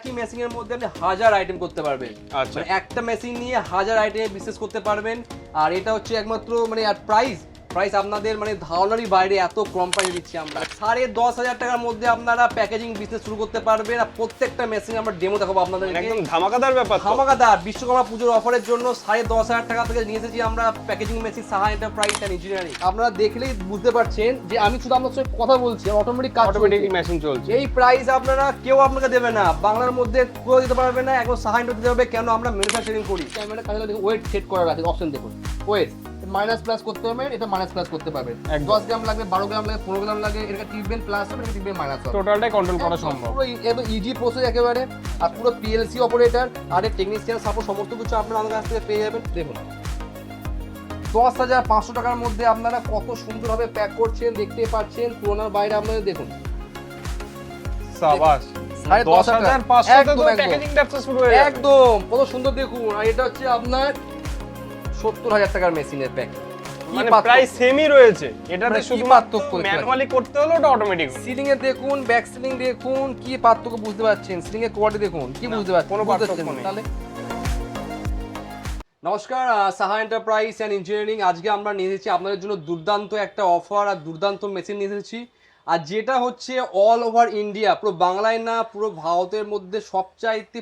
একই মেশিনের মধ্যে আপনি হাজার আইটেম করতে পারবেন। আচ্ছা। মানে একটা মেশিন নিয়ে হাজার আইটেম বিজনেস করতে পারবেন। আর এটা হচ্ছে একমাত্র মানে আর প্রাইস আপনাদের মানে ধারণারই বাইরে, এত কম প্রাইসে দিচ্ছি আমরা। 10,500 টাকার মধ্যে আপনারা প্যাকেজিং বিজনেস শুরু করতে পারবেন। আর প্রত্যেকটা মেশিন আমরা ডেমো দেখাবো আপনাদের। একদম ধামাকাদার ব্যাপার তো। ধামাকাদার বিশ্বকর্মা পুজোর অফারের জন্য 10,500 টাকা থেকে নিয়ে এসেছি আমরা packaging machine Saha enterprise and engineering. আপনারা দেখলেই বুঝতে পারছেন যে আমি শুধু আপনার সঙ্গে কথা বলছি, অটোমেটিক কাজ অটোমেটিক মেশিন চলছে। এই প্রাইস আপনারা কেউ আপনাকে দেবে না, বাংলার মধ্যে কেউ দিতে পারবে না, একদম সাহা দিতে হবে। কেন আমরা ম্যানুফ্যাকচারিং করি। ক্যামেরা কাছে দেখুন ওয়েট সেট করা আছে, অপশন দেখুন ওয়েট মাইনাস প্লাস করতে হবে, এটা মাইনাস প্লাস করতে পারবেন। 10 গ্রাম লাগবে, 12 গ্রাম লাগবে, 15 গ্রাম লাগে, এটা টিপবেন প্লাস হবে, এটা টিপবেন মাইনাস হবে। টোটালটাই কন্ট্রোল করা সম্ভব। পুরো ইজি প্রসেস একেবারে। আর পুরো পিএলসি অপারেটর আর টেকনিশিয়ান সাপোর্ট সমস্ত কিছু আপনারা আমাদের কাছ থেকে পেয়ে যাবেন। দেখুন 10,500 টাকার মধ্যে আপনারা কত সুন্দরভাবে প্যাক করছেন, দেখতে পাচ্ছেন পুরোনোর বাইরে আপনাদের দেখুন। সাবাস। 10,500 তে তো প্যাকেজিং ব্যবসা শুরু হয়ে যাবে। একদম কত সুন্দর দেখুন। আর এটা হচ্ছে আপনার 70,000 টাকার মেশিনের প্যাক। মানে প্রায় সেমই রয়েছে। এটাতে মানে শুধু পার্থক্য ম্যানুয়ালি করতে হলো, ওটা অটোমেটিক। সিলিং এ দেখুন, ব্যাক সিলিং দেখুন, কি পার্থক্য বুঝতে পারছেন? সিলিং এর কোয়ালিটি দেখুন, কি বুঝতে পারছেন? কোনো পার্থক্য নেই। তাহলে নমস্কার, সাহা এন্টারপ্রাইজ এন্ড ইঞ্জিনিয়ারিং। আজকে আমরা নিয়ে এসেছি আপনাদের জন্য দুর্দান্ত একটা অফার আর দুর্দান্ত মেশিন নিয়ে এসেছি। আর যেটা হচ্ছে অল ওভার ইন্ডিয়া, পুরো বাংলায় না পুরো ভারতের মধ্যে সবচাইতে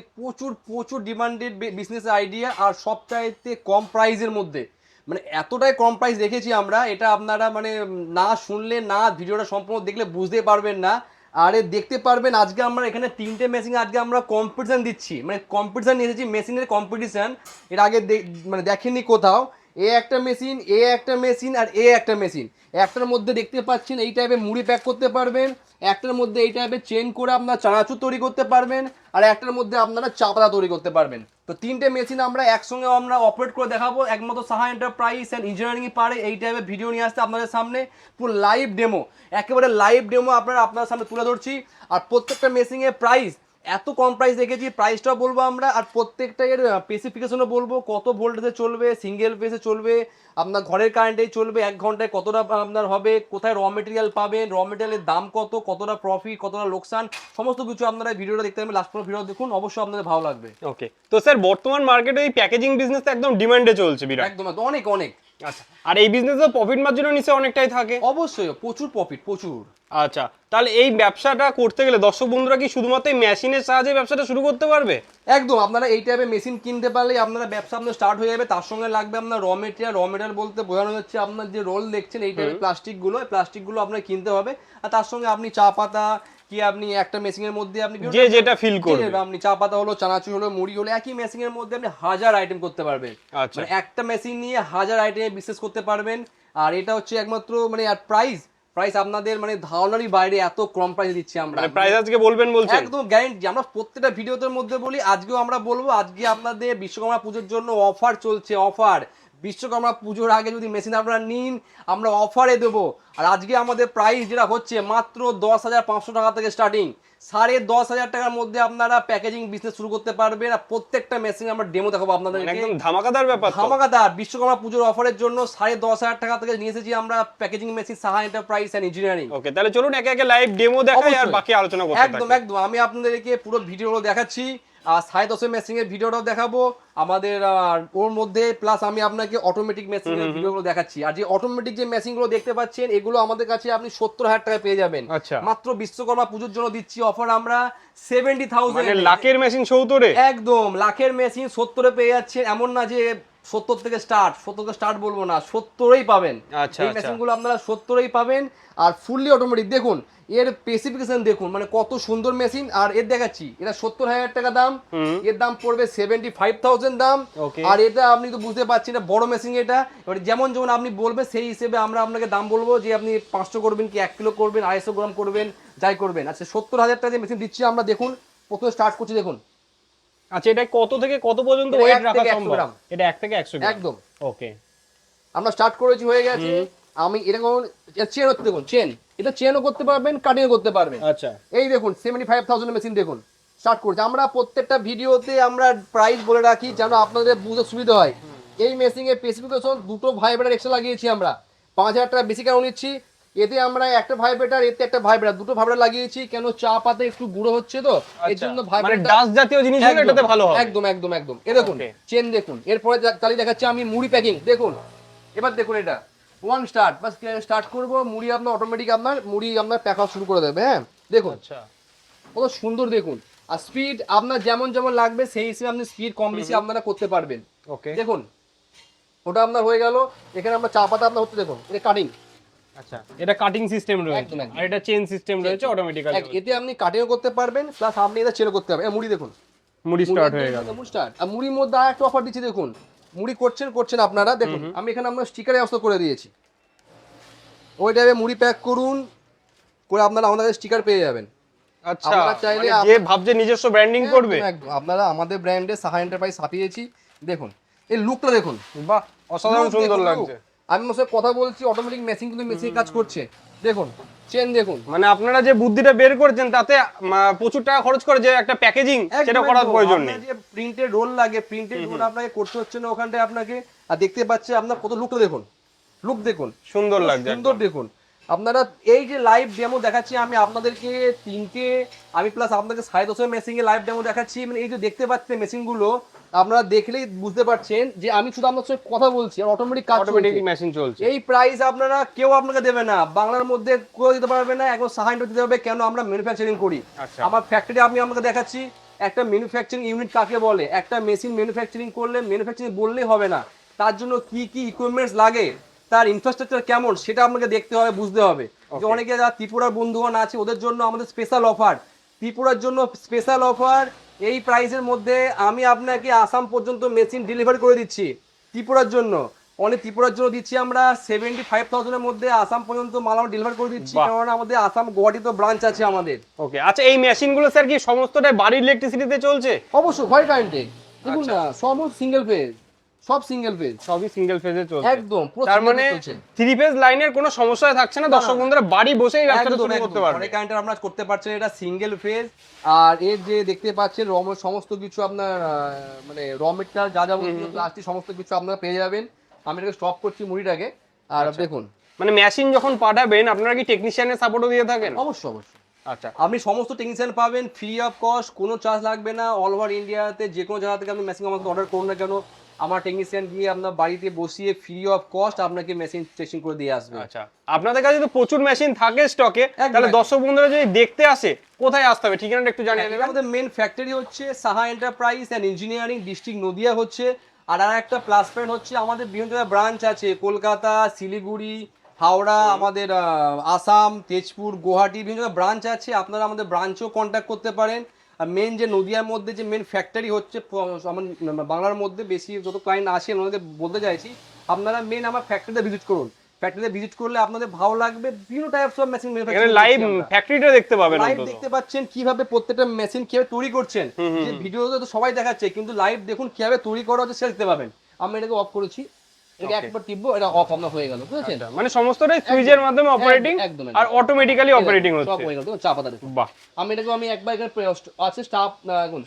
প্রচুর ডিমান্ডেড বিজনেস আইডিয়া আর সবচাইতে কম প্রাইসের মধ্যে। মানে এতটাই কম প্রাইস রেখেছি আমরা, এটা আপনারা মানে না শুনলে না ভিডিওটা সম্পূর্ণ দেখলে বুঝতে পারবেন না। আরে দেখতে পারবেন আজকে আমরা এখানে 3টে মেশিন আজকে আমরা কম্পিটিশন দিচ্ছি, মানে কম্পিটিশন নিয়ে এসেছি, মেশিনের কম্পিটিশন। এর আগে মানে দেখেননি কোথাও। এ একটা মেশিন, এ একটা মেশিন আর এ একটা মেশিন। একটার মধ্যে দেখতে পাচ্ছেন এই টাইপের মুড়ি প্যাক করতে পারবেন, একটার মধ্যে এই টাইপের চেন করে আপনারা চানাচুর তৈরি করতে পারবেন, আর একটার মধ্যে আপনারা চা পাতা তৈরি করতে পারবেন। তো 3টে মেশিন আমরা একসঙ্গে আমরা অপারেট করে দেখাবো। একমাত্র সাহা এন্টারপ্রাইজ এন্ড ইঞ্জিনিয়ারিং পারে এই টাইপের ভিডিও নিয়ে আসতে আপনাদের সামনে, পুরো লাইভ ডেমো, একেবারে লাইভ ডেমো আপনার সামনে তুলে ধরছি। আর প্রত্যেকটা মেশিনের প্রাইস এত কম প্রাইস রেখেছি, প্রাইসটাও বলবো আমরা, আর প্রত্যেকটা এর স্পেসিফিকেশনও বলবো। কত ভোল্টেজে চলবে, সিঙ্গেল ফেজে চলবে, আপনার ঘরের কারেন্টেই চলবে, 1 ঘন্টায় কতটা আপনার হবে, কোথায় র মেটেরিয়াল পাবেন, র মেটেরিয়ালের দাম কত, কতটা প্রফিট, কতটা লোকসান, সমস্ত কিছু আপনারা ভিডিওটা দেখতে পাবেন। লাস্ট পর্যন্ত ভিডিও দেখুন, অবশ্যই আপনাদের ভালো লাগবে। ওকে, তো স্যার বর্তমান মার্কেটে এই প্যাকেজিং বিজনেস একদম ডিমান্ডে চলছে বিরাট। একদম অনেক। আচ্ছা, আর এই বিজনেসে প্রফিট মার্জিনও নিচে অনেকটাই থাকে। অবশ্যই প্রচুর প্রফিট, প্রচুর। আচ্ছা, তাহলে এই ব্যবসাটা করতে গেলে দর্শক বন্ধুরা কি শুধুমাত্র এই মেশিনের সাহায্যে ব্যবসাটা শুরু করতে পারবে? একদম, আপনারা এই টাইপের মেশিন কিনতে পারলে আপনারা ব্যবসা আপনার স্টার্ট হয়ে যাবে। তার সঙ্গে লাগবে আপনার র মেটেরিয়াল বলতে বোঝানো যাচ্ছে আপনার যে রোল দেখছেন এই টাইপের প্লাস্টিকগুলো, এই প্লাস্টিকগুলো আপনার কিনতে হবে। আর তার সঙ্গে আপনি চা পাতা কি আপনি একটা মেশিনের মধ্যে আপনি যে যেটা ফিল করবেন, আপনি চা পাতা হলো, চানাচুর হলো, মুড়ি হলো, একই মেশিনের মধ্যে আপনি হাজার আইটেম করতে পারবেন। আচ্ছা, মানে একটা মেশিন নিয়ে হাজার আইটেম বিজনেস করতে পারবেন। আর এটা হচ্ছে একমাত্র মানে আর প্রাইস আপনাদের মানে ধারণারই বাইরে, এত কম প্রাইস দিচ্ছি আমরা। মানে প্রাইস আজকে বলবেন বলছেন? একদম গ্যারান্টি। আমরা প্রত্যেকটা ভিডিওতে মধ্যে বলি, আজকেও আমরা বলবো। আজকে আপনাদের বিশ্বকর্মা পুজোর জন্য অফার চলছে, অফার। বিশ্বকর্মা পুজোর আগে যদি মেশিন আপনারা নিন, আমরা অফারে দেবো। আর আজকে আমাদের প্রাইস যেটা হচ্ছে মাত্র 10,500 টাকা থেকে স্টার্টিং। 10,500 টাকার মধ্যে আপনারা প্যাকেজিং বিজনেস শুরু করতে পারবেন। আর প্রত্যেকটা মেশিন আমরা ডেমো দেখাবো আপনাদের। একদম ধামাকাদার ব্যাপার। ধামাকাদার বিশ্বকর্মা পুজোর অফারের জন্য 10,500 টাকা থেকে নিয়ে এসেছি আমরা packaging machine Saha enterprise and engineering. Okay, তাহলে চলুন একে একে লাইভ ডেমো দেখাই আর বাকি আলোচনা করতে থাকি। একদম আমি আপনাদেরকে পুরো ভিডিওগুলো দেখাচ্ছি। আর 10.5 মেশিনের ভিডিওটাও দেখাবো আমাদের ওর মধ্যে, প্লাস আমি আপনাকে অটোমেটিক মেশিনের ভিডিওগুলো দেখাচ্ছি। আর যে অটোমেটিক যে মেশিনগুলো দেখতে পাচ্ছেন এগুলো আমাদের কাছে আপনি 70,000 টাকায় পেয়ে যাবেন। আচ্ছা, মাত্র বিশ্বকর্মা পুজোর জন্য দিচ্ছি অফার আমরা 70,000। মানে লাখের মেশিন 70-এ? একদম লাখের মেশিন 70-এ পেয়ে যাচ্ছেন। এমন না যে 70 থেকে স্টার্ট বলবো না, 70-এই পাবেন। আচ্ছা, এই মেশিনগুলো আপনারা 70-এই পাবেন। আর ফুললি অটোমেটিক দেখুন, এর স্পেসিফিকেশন দেখুন, মানে কত সুন্দর মেশিন। আর এর দেখাচ্ছি, এটা 70,000 টাকা দাম, এর দাম পড়বে 75,000 দাম। আর এটা আপনি তো বুঝতে পারছেন এটা বড় মেশিন। এটা এবার যেমন আপনি বলবেন সেই হিসেবে আমরা আপনাকে দাম বলবো, যে আপনি 500 করবেন কি 1 কিলো করবেন, 250 গ্রাম করবেন, যাই করবেন। আচ্ছা, 70,000 টাকা যে মেশিন দিচ্ছি আমরা, দেখুন প্রথমে স্টার্ট করছি দেখুন। আচ্ছা, এটা কত থেকে কত পর্যন্ত ওয়েট রাখা সম্ভব? এটা 1 থেকে 100 গ্রাম। একদম। ওকে, আমরা স্টার্ট করেছি, হয়ে গেছে। আমি এরকম চেন হচ্ছে দেখুন, এটা চেনও করতে পারবেন, কাটিংও করতে পারবেন। আচ্ছা, এই দেখুন 75,000 মেশিন দেখুন স্টার্ট করছে। আমরা প্রত্যেকটা ভিডিওতে আমরা প্রাইস বলে রাখি যেন আপনাদের বুঝতে সুবিধা হয়। এই মেশিনের স্পেসিফিকেশন দুটো ভাইব্রেটার এক্সট্রা লাগিয়েছি আমরা, 5,000 টাকা বেশি কেন নিচ্ছি, এতে আমরা একটা ভাইব্রেটার, এতে একটা ভাইব্রেটার, দুটো ভাইব্রেটার লাগিয়েছি। কেন চা পাতা একটু গুঁড়ো হচ্ছে তো, এর জন্য মানে ভাইব্রেটার ডাস্ট জাতীয় জিনিসগুলো এটাতে ভালো হবে। একদম একদম একদম। এ দেখুন চেন দেখুন। এরপরে চালিয়ে দেখাচ্ছি আমি মুড়ি প্যাকিং দেখুন। এবার দেখুন এটা ওয়ান স্টার্ট, বাস স্টার্ট করবো, মুড়ি আপনার অটোমেটিক আপনার মুড়ি আপনার প্যাক শুরু করে দেবে। হ্যাঁ দেখুন আচ্ছা, কত সুন্দর দেখুন। আর স্পিড আপনার যেমন যেমন লাগবে সেই হিসেবে আপনি স্পিড কম বেশি আপনারা করতে পারবেন। ওকে, দেখুন ওটা আপনার হয়ে গেল। এখানে আমরা চা পাতা আপনার হচ্ছে দেখুন, এটা কাটিং। আচ্ছা, এটা কাটিং সিস্টেম রয়েছে একদম, একদম। আর এটা চেন সিস্টেম রয়েছে অটোমেটিক্যালি। এতে আপনি কাটিংও করতে পারবেন, প্লাস আপনি এটা চেলও করতে পারবেন। মুড়ি দেখুন, মুড়ি স্টার্ট হয়ে গেল। মুড়ি স্টার্ট। আর মুড়ির মধ্যে আর একটা অফার দিচ্ছি দেখুন। মুড়ি করছেন আপনারা, দেখুন আমি এখানে আপনার স্টিকারে ব্যবস্থা করে দিয়েছি। ওই টাইপে মুড়ি প্যাক করুন করে আপনারা আমাদের স্টিকার পেয়ে যাবেন। আচ্ছা, আপনারা চাইলে মানে যে ভাবছে নিজস্ব ব্র্যান্ডিং করবে, একদম, আপনারা আমাদের ব্র্যান্ডে সাহা এন্টারপ্রাইজ ছাপিয়েছি। দেখুন এই লুকটা দেখুন, বাহ অসাধারণ Look সুন্দর দেখুন, লাগছে। look। আমি আমার সাথে কথা বলছি, অটোমেটিক মেশিন কিন্তু মেশিন কাজ করছে। দেখুন চেন দেখুন। মানে আপনারা যে বুদ্ধিটা বের করেছেন তাতে প্রচুর টাকা খরচ করে যে একটা প্যাকেজিং সেটা করার প্রয়োজন নেই। যে প্রিন্টেড রোল লাগে, প্রিন্টেড রোল আপনাকে করতে হচ্ছে না ওখানটায় আপনাকে। আর দেখতে পাচ্ছে আপনার কত লুকটা দেখুন, লুক দেখুন, সুন্দর লাগছে, সুন্দর দেখুন। আপনারা এই যে লাইভ ডেমো দেখাচ্ছি আমি আপনাদেরকে তিনটে, আমি প্লাস আপনাদের 10.5 মেশিনে লাইভ ডেমো দেখাচ্ছি। মানে এই যে দেখতে পাচ্ছেন মেশিনগুলো, আপনারা দেখলেই বুঝতে পারছেন যে আমি শুধু আপনার সঙ্গে কথা বলছি আর অটোমেটিক কাজ অটোমেটিক চলছে। মেশিন চলছে। এই প্রাইস আপনারা কেউ আপনাকে দেবে না, বাংলার মধ্যে কেউ দিতে পারবে না, একদম সাহা এন্টারপ্রাইজ দিতে হবে। কেন আমরা ম্যানুফ্যাকচারিং করি। আচ্ছা, আমার ফ্যাক্টরি আমি আপনাকে দেখাচ্ছি। একটা ম্যানুফ্যাকচারিং ইউনিট কাকে বলে, একটা মেশিন ম্যানুফ্যাকচারিং করলে ম্যানুফ্যাকচারিং বললেই হবে না, তার জন্য কি কি ইকুইপমেন্টস লাগে, তার ইনফ্রাস্ট্রাকচার কেমন সেটা আপনাকে দেখতে হবে, বুঝতে হবে। যে অনেকে যারা ত্রিপুরার বন্ধুগণ আছে ওদের জন্য আমাদের স্পেশাল অফার, ত্রিপুরার জন্য স্পেশাল অফার। এই প্রাইসের মধ্যে আমি আপনাকে আসাম পর্যন্ত মেশিন ডেলিভারি করে দিচ্ছি ত্রিপুরার জন্য। অনেক ত্রিপুরার জন্য দিচ্ছি আমরা 75,000-এর মধ্যে আসাম পর্যন্ত মাল আমরা ডেলিভারি করে দিচ্ছি, কারণ আমাদের আসাম গুয়াহাটিতে ব্রাঞ্চ আছে আমাদের। ওকে, আচ্ছা এই মেশিনগুলো স্যার কি সমস্তটাই বাড়ির ইলেকট্রিসিটিতে চলছে? অবশ্যই হোয়াইট কারেন্টে। দেখুন না সমস্ত সিঙ্গেল ফেজ, সব সিঙ্গেল ফেজ, সবই সিঙ্গেল ফেজে চলছে একদম পুরো তার single মানে phase চলছে। 3 ফেজ লাইনের কোনো সমস্যা থাকছে না, দর্শক বন্ধুরা বাড়ি বসেই ব্যবসাটা একদম, শুরু করতে একদম। পারবে। হোয়াইট কারেন্টে আমরা করতে পারছেন, এটা সিঙ্গেল ফেজ। আর এর যে দেখতে পাচ্ছেন সমস্ত কিছু আপনার মানে র মেটেরিয়াল যা যাবতীয় প্লাস্টিক সমস্ত কিছু আপনারা পেয়ে যাবেন। আমি এটাকে স্টপ করছি মুড়িটাকে। আর দেখুন মানে মেশিন যখন পাঠাবেন আপনারা কি টেকনিশিয়ানের সাপোর্টও দিয়ে থাকেন? অবশ্যই অবশ্যই। আচ্ছা, আপনি সমস্ত টেকনিশিয়ান পাবেন ফ্রি অফ কস্ট, কোনো চার্জ লাগবে না। অল ওভার ইন্ডিয়াতে যে কোনো জায়গা থেকে আপনি মেশিন আমাকে অর্ডার করুন না কেন, আমার টেকনিশিয়ান গিয়ে আপনার বাড়িতে বসিয়ে ফ্রি অফ কস্ট আপনাকে মেশিন টেস্টিং করে দিয়ে আসবে। আচ্ছা আপনাদের কাছে তো প্রচুর মেশিন থাকে স্টকে, তাহলে দর্শক বন্ধুরা যদি দেখতে আসে কোথায় আসতে হবে, ঠিকানাটা একটু জানিয়ে দেবেন। আমাদের মেন ফ্যাক্টরি হচ্ছে Saha enterprise and engineering, district Nadia হচ্ছে। আর একটা প্লাস পয়েন্ট হচ্ছে আমাদের বিভিন্ন জায়গায় ব্রাঞ্চ আছে, কলকাতা, শিলিগুড়ি, হাওড়া, আমাদের আসাম, তেজপুর, গুয়াহাটি, বিভিন্ন জায়গায় ব্রাঞ্চ আছে। আপনারা আমাদের ব্রাঞ্চেও কন্ট্যাক্ট করতে পারেন। আর মেন যে নদিয়ার মধ্যে যে মেন ফ্যাক্টরি হচ্ছে আমার বাংলার মধ্যে বেশি যত ক্লায়েন্ট আসে ওনাদের বলতে চাইছি আপনারা মেন আমার ফ্যাক্টরিতে ভিজিট করুন। ফ্যাক্টরিতে ভিজিট করলে আপনাদের ভালো লাগবে। বিভিন্ন টাইপস অফ মেশিন এখানে লাইভ ফ্যাক্টরিটা দেখতে পাবেন, লাইভ অন্তত দেখতে পাচ্ছেন কিভাবে প্রত্যেকটা মেশিন কিভাবে তৈরি করছেন। যে ভিডিওতে তো সবাই দেখাচ্ছে, কিন্তু লাইভ দেখুন কিভাবে তৈরি করা হচ্ছে সেটা দেখতে পাবেন। আমি এটাকে অফ করেছি, এটা একবার টিপবো, এটা অফ আপনার হয়ে গেল, বুঝেছেন? মানে সমস্তটাই সুইচের মাধ্যমে অপারেটিং একদম, আর অটোমেটিক্যালি অপারেটিং সব হচ্ছে। হয়ে গেল। চা পাতা দেখুন, বাহ, আমি এটাকে আমি একবার এখানে আছে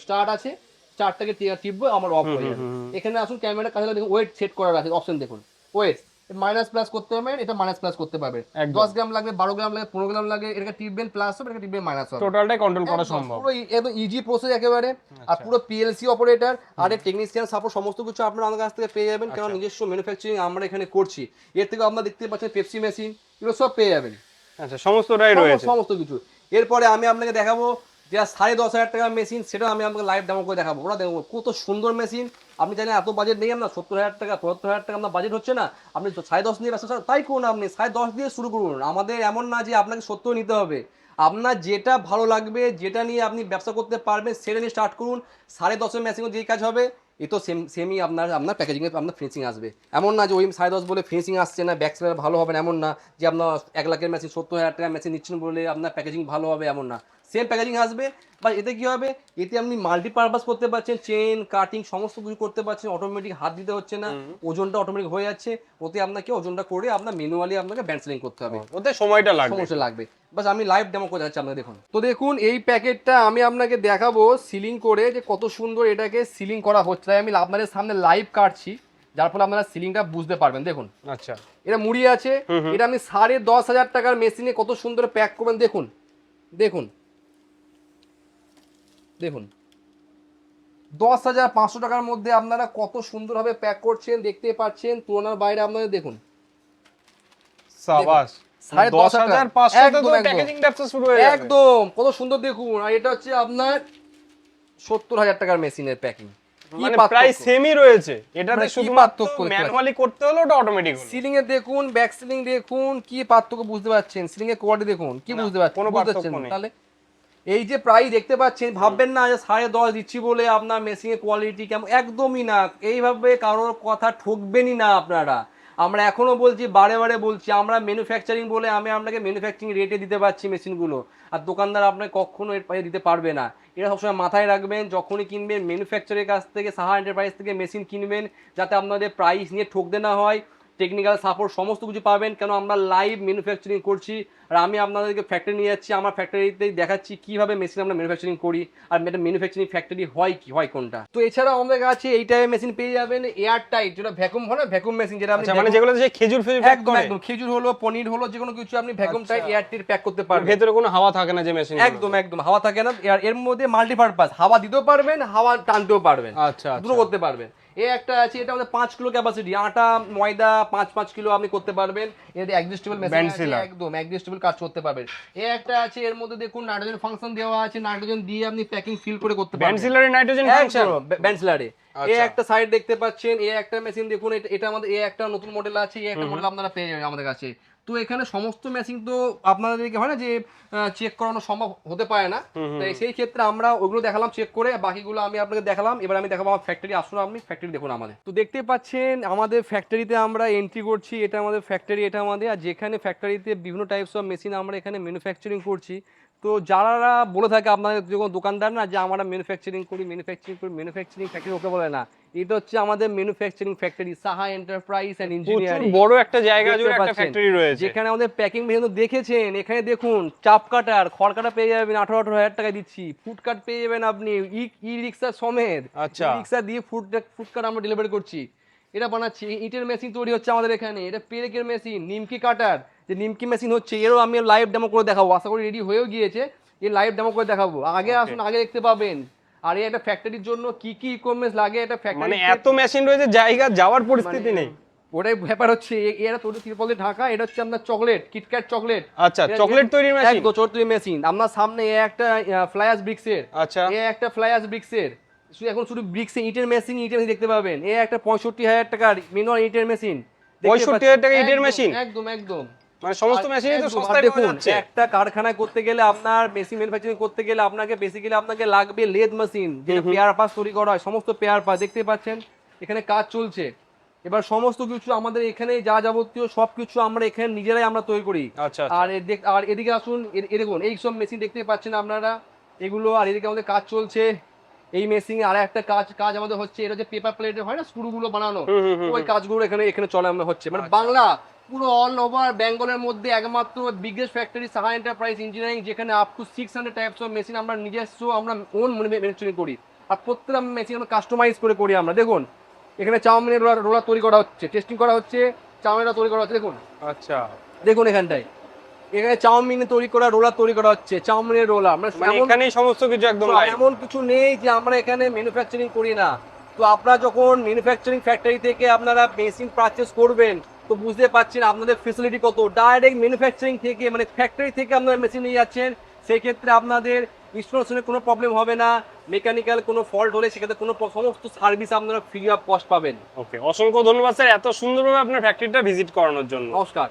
স্টার্ট আছে, চারটাকে টিপবো আমার অফ হয়ে যাবে। এখানে আসুন ক্যামেরা কাছে দেখুন, ওয়েট সেট করার আছে অপশন দেখুন, ওয়েট মাইনাস প্লাস করতে পারবেন, এটা মাইনাস প্লাস করতে পারবেন। 10 গ্রাম লাগবে, 12 গ্রাম লাগবে, 15 গ্রাম লাগে, এটাকে টিপবেন প্লাস হবে, এটাকে টিপবেন মাইনাস হবে। টোটালটাই কন্ট্রোল করা সম্ভব। পুরো একদম ইজি প্রসেস একেবারে। আর পুরো পিএলসি অপারেটর আর টেকনিশিয়ান সাপোর্ট সমস্ত কিছু আপনারা আমাদের কাছ থেকে পেয়ে যাবেন, কারণ নিজস্ব ম্যানুফ্যাকচারিং আমরা এখানে করছি। এর থেকে আপনারা দেখতে পাচ্ছেন পেপসি মেশিন, এগুলো সব পেয়ে যাবেন, আচ্ছা সমস্তটাই রয়েছে। সমস্ত কিছু। এরপরে আমি আপনাকে দেখাবো যেটা 10,500 টাকার মেশিন, সেটা আমি আপনাকে লাইভ ডেমো করে দেখাবো। ওরা দেখবো কত সুন্দর মেশিন। আপনি জানেন এত বাজেট নেই আপনার, 70,000 টাকা 75,000 টাকা আপনার বাজেট হচ্ছে না, আপনি 10.5 নিয়ে ব্যবসা তাই করুন, আপনি 10.5 দিয়ে শুরু করুন। আমাদের এমন না যে আপনাকে 70 নিতে হবে, আপনার যেটা ভালো লাগবে, যেটা নিয়ে আপনি ব্যবসা করতে পারবেন সেটা নিয়ে স্টার্ট করুন। 10.5 মেশিনও যেই কাজ হবে এ তো সেমই আপনার প্যাকেজিংয়ে আপনার ফিনিশিং আসবে। এমন না যে ওই 10.5 বলে ফিনিশিং আসছে না, ব্যাক সেলার ভালো হবে না, এমন না যে আপনার 1 লাখের মেশিন 70,000 টাকার মেশিন নিচ্ছেন বলে আপনার প্যাকেজিং ভালো হবে, এমন না। সেম প্যাকেজিং আসবে, বা এতে কি হবে, এতে আপনি মাল্টিপারপাস করতে পারছেন, চেন কাটিং সমস্ত কিছু করতে পারছেন, অটোমেটিক হাত দিতে হচ্ছে না, ওজনটা অটোমেটিক হয়ে যাচ্ছে। ওতে আপনাকে ওজনটা করে আপনার ম্যানুয়ালি আপনাকে ব্যান্ড সেলিং করতে হবে, ওতে সময়টা লাগবে, সমস্যা লাগবে। বাস আমি লাইভ ডেমো করে যাচ্ছি আপনাকে দেখুন। তো দেখুন এই প্যাকেটটা আমি আপনাকে দেখাবো সিলিং করে যে কত সুন্দর এটাকে সিলিং করা হচ্ছে। তাই আমি আপনাদের সামনে লাইভ কাটছি, যার ফলে আপনারা সিলিংটা বুঝতে পারবেন। দেখুন আচ্ছা এটা মুড়ি আছে, এটা আমি 10,500 টাকার মেশিনে কত সুন্দর প্যাক করবেন। দেখুন দেখুন দেখুন 10,500 টাকার মধ্যে আপনারা কত সুন্দরভাবে প্যাক করছেন, দেখতে পাচ্ছেন তুলনার বাইরে। আপনাদের দেখুন সাবাস, 10,500 তো প্যাকেজিং ব্যবসা শুরু হয়ে যাবে একদম, কত সুন্দর দেখুন। আর এটা হচ্ছে আপনার 70,000 টাকার মেশিনের প্যাকিং। মানে প্রায় সেমই রয়েছে, এটাতে শুধু পার্থক্য ম্যানুয়ালি করতে হলো, ওটা অটোমেটিক হলো। সিলিং এ দেখুন, ব্যাক সিলিং দেখুন, কি পার্থক্য বুঝতে পারছেন? সিলিং এর কোয়ালিটি দেখুন, কি বুঝতে পারছেন? কোনো পার্থক্য নেই। তাহলে এই যে প্রাইস দেখতে পাচ্ছেন, ভাববেন না যে 10.5 দিচ্ছি বলে আপনার মেশিনের কোয়ালিটি কেমন, একদমই না। এইভাবে কারোর কথা ঠকবেনই না আপনারা। আমরা এখনো বলছি, বারে বারে বলছি, আমরা ম্যানুফ্যাকচারিং বলে আমি আপনাকে ম্যানুফ্যাকচারিং রেটে দিতে পারছি মেশিনগুলো, আর দোকানদার আপনাকে কখনো এর পাশে দিতে পারবে না। এটা সবসময় মাথায় রাখবেন, যখনই কিনবেন ম্যানুফ্যাকচারের কাছ থেকে, সাহা এন্টারপ্রাইজ থেকে মেশিন কিনবেন, যাতে আপনাদের প্রাইস নিয়ে ঠকতে না হয়। টেকনিক্যাল সাপোর্ট সমস্ত কিছু পাবেন, কেন আমরা লাইভ ম্যানুফ্যাকচারিং করছি। আর আমি আপনাদেরকে ফ্যাক্টরি নিয়ে যাচ্ছি, আমার ফ্যাক্টরিতে দেখাচ্ছি কিভাবে মেশিন আমরা ম্যানুফ্যাকচারিং করি, আর ম্যানুফ্যাকচারিং ফ্যাক্টরি হয় কি হয় কোনটা। তো এছাড়াও আমাদের কাছে এই টাইপের মেশিন পেয়ে যাবেন, এয়ার টাইট, যেটা ভ্যাকুম হয় না, ভ্যাকুম মেশিন, যেটা আপনি মানে যেগুলো যে খেজুর একদম একদম খেজুর হলো, পনির হলো, যে কোনো কিছু আপনি vacuum tight air tight pack করতে পারবেন। ভেতরে কোনো হাওয়া থাকে না যে মেশিন, একদম একদম হাওয়া থাকে না। এর মধ্যে মাল্টিপারপাস, হাওয়া দিতেও পারবেন, হাওয়া টানতেও পারবেন, আচ্ছা দুটো করতে পারবেন। এই একটা আছে, এটা আমাদের 5 কিলো ক্যাপাসিটি, আটা ময়দা 5 কিলো আপনি করতে পারবেন। এর অ্যাডজাস্টেবল মেশিন আছে, একদম অ্যাডজাস্টেবল কাজ করতে পারবেন। এই একটা আছে, এর মধ্যে দেখুন নাইট্রোজেন ফাংশন দেওয়া আছে, নাইট্রোজেন দিয়ে আপনি প্যাকিং ফিল করে করতে পারবেন। ভেন্টিলেটরে নাইট্রোজেন ফাংশন, ভেন্টিলেটরে। এই একটা সাইড দেখতে পাচ্ছেন, এই একটা মেশিন দেখুন, এটা আমাদের এই একটা নতুন মডেল আছে, এই একটা মডেল আপনারা পেয়ে যাবেন আমাদের কাছে। তো এখানে সমস্ত মেশিন তো আপনাদেরকে হয় না যে চেক করানো সম্ভব হতে পারে না, তাই সেই ক্ষেত্রে আমরা ওগুলো দেখালাম চেক করে, বাকিগুলো আমি আপনাকে দেখালাম। এবার আমি দেখাবো আমার ফ্যাক্টরি। আসুন আপনি ফ্যাক্টরি দেখুন আমাদের। তো দেখতে পাচ্ছেন আমাদের ফ্যাক্টরিতে আমরা এন্ট্রি করছি, এটা আমাদের ফ্যাক্টরি, এটা আমাদের। আর যেখানে ফ্যাক্টরিতে বিভিন্ন টাইপস অফ মেশিন আমরা এখানে ম্যানুফ্যাকচারিং করছি। তো যারা বলে থাকে আপনাদের যখন দোকানদার না যে আমরা ম্যানুফ্যাকচারিং করি, ম্যানুফ্যাকচারিং ফ্যাক্টরি ওকে বলে না, এটা হচ্ছে আমাদের manufacturing factory, Saha enterprise and engineering. বড় একটা জায়গা জুড়ে একটা ফ্যাক্টরি রয়েছে, যেখানে আমাদের প্যাকিং মেশিন দেখেছেন। এখানে দেখুন চাপ কাটার, খড় কাটা পেয়ে যাবেন 18,000 টাকা দিচ্ছি। ফুড কাট পেয়ে যাবেন আপনি ই রিক্সা সমেত। আচ্ছা, রিক্সা দিয়ে ফুড কাট আমরা ডেলিভারি করছি। এটা বানাচ্ছি, ইটের মেশিন তৈরি হচ্ছে আমাদের এখানে। এটা পেরেকের মেশিন, নিমকি কাটার, যে নিমকি মেশিন হচ্ছে, এরও আমি লাইভ ডেমো করে দেখাবো। আশা করি রেডি হয়েও গিয়েছে, এর লাইভ ডেমো করে দেখাবো। আগে আসুন, আগে দেখতে পাবেন। আর এই একটা ফ্যাক্টরির জন্য কি কি ইকুইপমেন্টস লাগে, এটা ফ্যাক্টরি মানে এত মেশিন রয়েছে, জায়গা যাওয়ার পরিস্থিতি নেই। ওটাই ব্যাপার হচ্ছে। এরা তৈরি ত্রিপল দিয়ে ঢাকা। এটা হচ্ছে আপনার চকলেট, কিটক্যাট চকলেট। আচ্ছা, চকলেট তৈরির মেশিন, একদম চকলেট তৈরির মেশিন। আপনার সামনে একটা ফ্লাইয়াস ব্রিক্সের, আচ্ছা, একটা ফ্লাইয়াস ব্রিক্সের, এখন শুধু ব্রিক্সে ইটের মেশিন, দেখতে পাবেন। একটা 65,000 টাকার মিনিমাম ইটের মেশিন। 65,000 টাকা ইটের মেশিন, একদম একদম। মানে সমস্ত মেশিনই তো সস্তায় পাওয়া যাচ্ছে। একটা কারখানায় করতে গেলে, আপনার মেশিন ম্যানুফ্যাকচারিং করতে গেলে আপনাকে বেসিক্যালি আপনাকে লাগবে লেদ মেশিন, যেটা পেয়ার পাস তৈরি করা হয়। সমস্ত পেয়ার পাস দেখতে পাচ্ছেন এখানে কাজ চলছে। এবার সমস্ত কিছু আমাদের এখানে যা যাবতীয় সবকিছু আমরা এখানে নিজেরাই আমরা তৈরি করি। আচ্ছা, আর এদিকে আসুন, দেখুন এই সব মেশিন দেখতে পাচ্ছেন আপনারা এগুলো। আর এদিকে আমাদের কাজ চলছে এই মেশিনে। আর একটা কাজ আমাদের হচ্ছে, এটা যে পেপার প্লেটের হয় না স্ক্রুগুলো বানানো, ওই কাজগুলো এখানে চলে আমরা হচ্ছে। মানে বাংলা পুরো অল ওভার বেঙ্গলের মধ্যে একমাত্র biggest factory Saha enterprise engineering, যেখানে up to 600 types of machine আমরা নিজস্ব আমরা ওন ম্যানুফ্যাকচারিং করি। আর প্রত্যেকটা মেশিন আমরা কাস্টমাইজ করে করি আমরা। দেখুন এখানে চাউমিনের রোলার তৈরি করা হচ্ছে, টেস্টিং করা হচ্ছে, চাউমিনটা তৈরি করা হচ্ছে। দেখুন, আচ্ছা, দেখুন এখানটায় এখানে চাউমিন তৈরি করা, রোলার তৈরি করা হচ্ছে, চাউমিনের রোলার। মানে এখানেই সমস্ত কিছু একদম লাইভ। এমন কিছু নেই যে আমরা এখানে ম্যানুফ্যাকচারিং করি না। তো আপনারা যখন ম্যানুফ্যাকচারিং ফ্যাক্টরি থেকে আপনারা মেশিন পারচেজ করবেন, তো বুঝতে পারছেন আপনাদের ফেসিলিটি কত। ডাইরেক্ট ম্যানুফ্যাকচারিং থেকে, মানে ফ্যাক্টরি থেকে আপনারা মেশিন নিয়ে যাচ্ছেন, সেই ক্ষেত্রে আপনাদের ইনস্টলেশনে কোনো প্রবলেম হবে না। মেকানিক্যাল কোনো ফল্ট হলে সেক্ষেত্রে সমস্ত সার্ভিস আপনারা ফ্রি অফ কস্ট পাবেন। ওকে, অসংখ্য ধন্যবাদ স্যার এত সুন্দরভাবে আপনার ফ্যাক্টরিটা ভিজিট করানোর জন্য। নমস্কার।